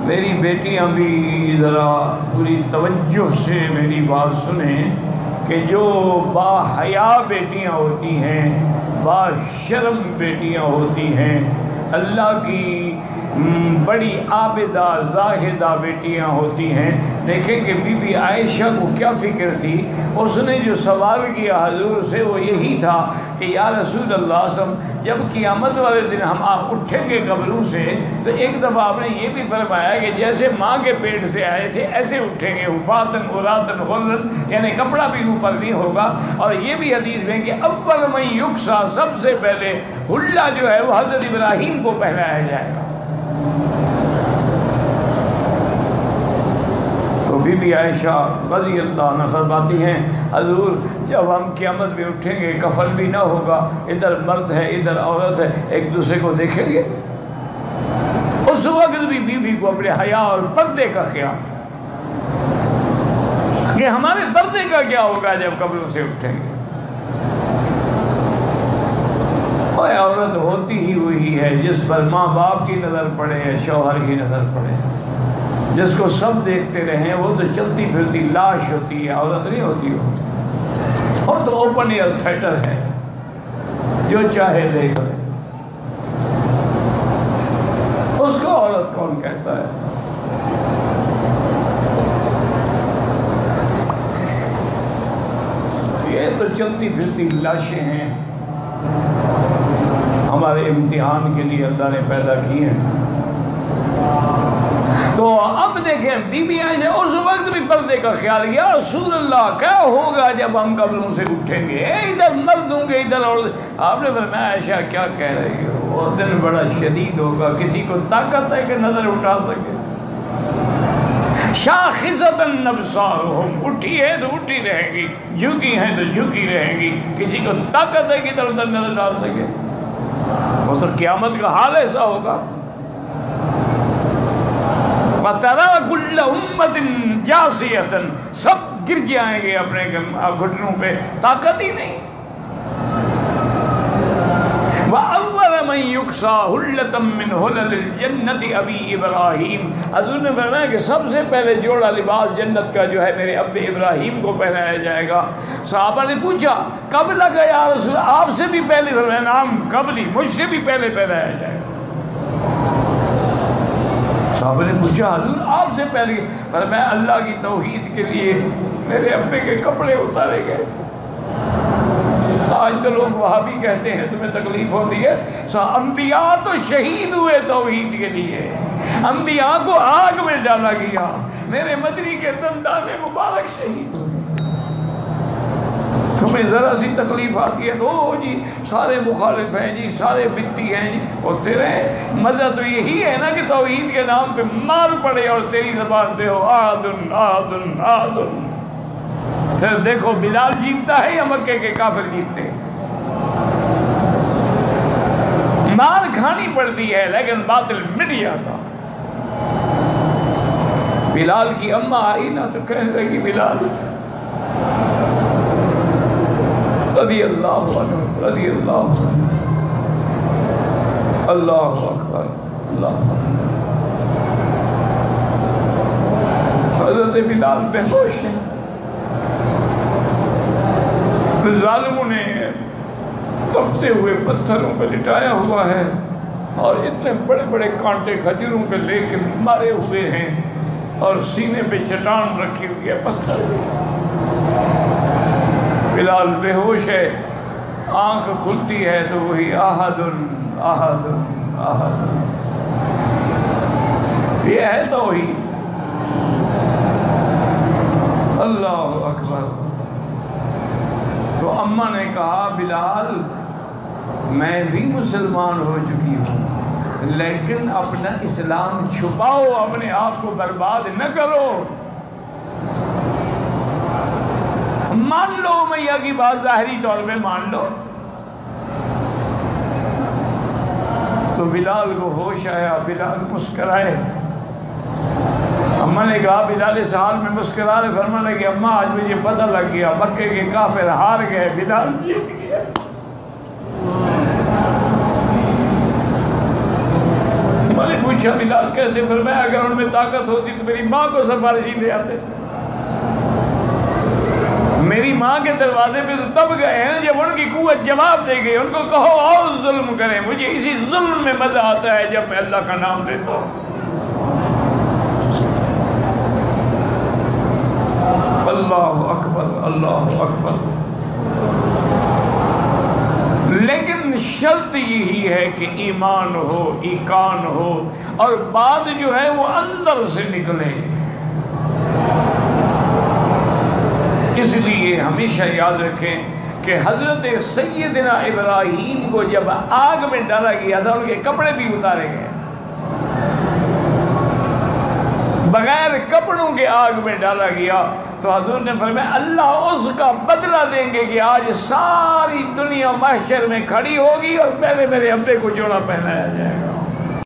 میری بیٹیاں بھی ذرا پوری توجہ سے میری بات سنیں کہ جو با حیا بیٹیاں ہوتی ہیں، با شرم بیٹیاں ہوتی ہیں، اللہ کی بڑی عابدہ زاہدہ بیٹیاں ہوتی ہیں. دیکھیں کہ بی بی عائشہ کو کیا فکر تھی. اس نے جو سوال کیا حضور سے وہ یہی تھا کہ یا رسول اللہ صلی اللہ علیہ وسلم، جب قیامت والے دن ہم آپ اٹھیں گے قبروں سے تو ایک دفعہ آپ نے یہ بھی فرمایا کہ جیسے ماں کے پیٹ سے آئے تھے ایسے اٹھیں گے، حفاظن عراۃن غرلن، یعنی کپڑا بھی اوپر نہیں ہوگا. اور یہ بھی حدیث میں کہ اول من یکسا، سب سے پہلے حلہ جو ہے وہ حضرت ابراہیم کو پہنایا جائے گا. تو بی بی عائشہ رضی اللہ عنہ فرماتی ہیں حضور جب ہم قیامت میں اٹھیں گے کفن بھی نہ ہوگا، ادھر مرد ہے ادھر عورت ہے، ایک دوسرے کو دیکھیں گے. اس وقت بھی بی بی کو اپنے حیا اور پردے کا خیال کہ ہمارے پردے کا کیا ہوگا جب قبروں سے اٹھیں گے. اور عورت ہوتی ہی وہی ہے جس پر ماں باپ کی نظر پڑے یا شوہر کی نظر پڑے. جس کو سب دیکھتے رہیں وہ تو چلتی پھرتی لاش ہوتی ہے، عورت نہیں ہوتی. وہ تو اوپن ایئر تھیٹر ہے، جو چاہے دیکھ لے. اس کو عورت کون کہتا ہے؟ یہ تو چلتی پھرتی لاشیں ہیں، ہمارے امتحان کے لیے اللہ نے پیدا کی ہیں. تو اب دیکھیں بی بی عائشہ اس وقت بھی پردے کا خیال کیا. رسول اللہ کیا ہوگا جب ہم قبروں سے اٹھیں گے، ادھر مرد ہوں گے ادھر عورت. آپ نے فرمایا عائشہ کیا کہہ رہی ہو، وہ دن بڑا شدید ہوگا، کسی کو طاقت ہے کہ نظر اٹھا سکے. شاخصۃ ابصارہم، اٹھی ہے تو اٹھی رہیں گی، جھکی ہیں تو جھکی رہیں گی، کسی کو طاقت ہے کہ ادھر ادھر نظر ڈال سکے. وہ تو قیامت کا حال ایسا ہوگا. وَتَرَىٰ كُلَّ أُمَّةٍ جَاثِيَةً، سب گر جائیں گے اپنے گھٹنوں پہ، طاقت ہی نہیں. وَأَوَّلَ مَن يُكْسَىٰ حُلَّةً مِّنْ حُلَلِ الْجَنَّةِ أَبِي إِبْرَاهِيمَ. حضور نے فرمایا کہ سب سے پہلے جوڑا لباس جنت کا جو ہے میرے اب ابراہیم کو پہنایا جائے گا. صحابہ نے پوچھا کب لگا یا رسول، آپ سے بھی پہلے؟ فرمایا نام قبلی، مجھ سے بھی پہلے پہنایا جائے گا. صحابہ نے پوچھا حضور آپ سے پہلے؟ فرمایا اللہ کی توحید کے لیے میرے ابے کے کپڑے اتارے گئے. آج تو لوگ وہابی کہتے ہیں، تمہیں تکلیف ہوتی ہے. انبیاء تو شہید ہوئے توحید کے لیے، انبیاء کو آگ میں ڈالا گیا، میرے مدنی کے دندان مبارک شہید ہوئے. تمہیں ذرا سی تکلیف آتی ہے تو جی سارے مخالف ہیں جی، سارے بدتی ہیں جی، ہوتے رہے. مزہ تو یہی ہے نا کہ توحید کے نام پہ مار پڑے اور تیری زبان پہ ہو آدن آدن آدن. پھر دیکھو بلال جیتتا ہے یا مکے کے کافر جیتتے ہیں؟ مار کھانی پڑتی ہے لیکن باطل مٹ جاتا. بلال کی اماں آئی نا تو کہنے لگی بلال رضی اللہ عنہ رضی اللہ عنہ، اللہ اکبر اللہ. حضرت بلال بے ہوش ہے. ظالموں نے تپتے ہوئے پتھروں پہ لٹایا ہوا ہے اور اتنے بڑے بڑے کانٹے کھجوروں پہ لے کے مارے ہوئے ہیں اور سینے پہ چٹان رکھی ہوئی ہے پتھر. بلال بے ہوش ہے، آنکھ کھلتی ہے تو وہی احد احد احد. یہ ہے توحید. اللہ اکبر. تو اماں نے کہا بلال میں بھی مسلمان ہو چکی ہوں لیکن اپنا اسلام چھپاؤ، اپنے آپ کو برباد نہ کرو. مان لو میاں کی بات، ظاہری طور پہ مان لو. تو بلال کو ہوش آیا، بلال مسکرائے. اماں نے کہا بلال اس حال میں مسکرا رہے. فرمانے لگے اماں آج مجھے پتہ لگ گیا مکے کے کافر ہار گئے، بلال جیت گیا. میں نے پوچھا بلال کیسے؟ فرمایا اگر ان میں طاقت ہوتی تو میری ماں کو سفارشی لے آتے، میری ماں کے دروازے پہ تو تب گئے ہیں جب ان کی قوت جواب دے گئی۔ ان کو کہو اور ظلم کریں، مجھے اسی ظلم میں مزہ آتا ہے جب میں اللہ کا نام لیتا ہوں۔ اللہ اکبر، اللہ اکبر۔ لیکن شرط یہی ہے کہ ایمان ہو، ایقان ہو، اور بات جو ہے وہ اندر سے نکلے۔ اس لیے ہمیشہ یاد رکھیں کہ حضرت سیدنا ابراہیم کو جب آگ میں ڈالا گیا تھا ان کے کپڑے بھی اتارے گئے، بغیر کپڑوں کے آگ میں ڈالا گیا تو حضور نے فرمایا اللہ اس کا بدلہ دیں گے کہ آج ساری دنیا محشر میں کھڑی ہوگی اور پہلے میرے ابے کو جوڑا پہنایا جائے گا۔